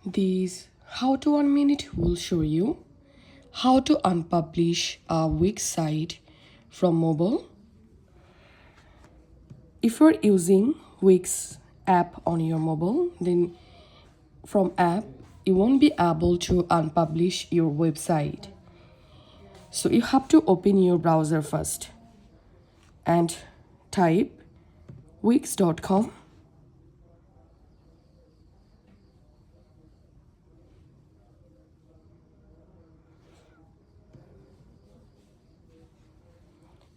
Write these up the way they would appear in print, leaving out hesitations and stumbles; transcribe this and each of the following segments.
This how to 1 minute will show you how to unpublish a Wix site from mobile. If you're using Wix app on your mobile, then from app you won't be able to unpublish your website. So you have to open your browser first and type wix.com.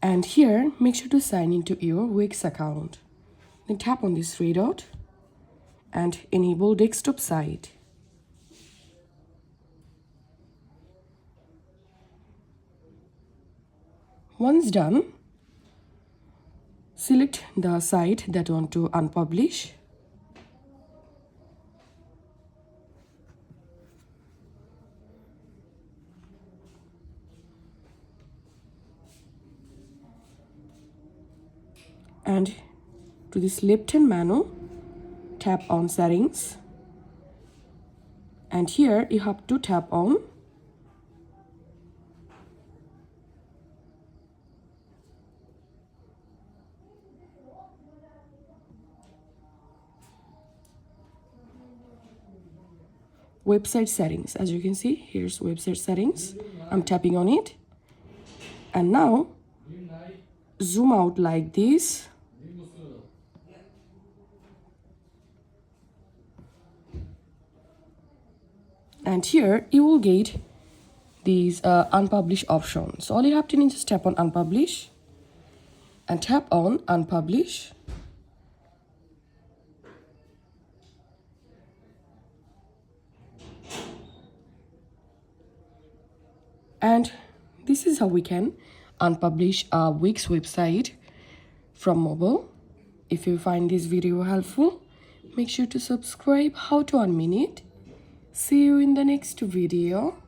And here, make sure to sign into your Wix account. Then tap on this three dot and enable desktop site. Once done, select the site that you want to unpublish. And to this left-hand menu, tap on settings. And here you have to tap on website settings. As you can see, here's website settings. I'm tapping on it. And now zoom out like this. And here you will get these unpublish options. So all you have to do is just tap on unpublish and tap on unpublish. And this is how we can unpublish a Wix website from mobile. If you find this video helpful, make sure to subscribe. How to 1 minute. See you in the next video.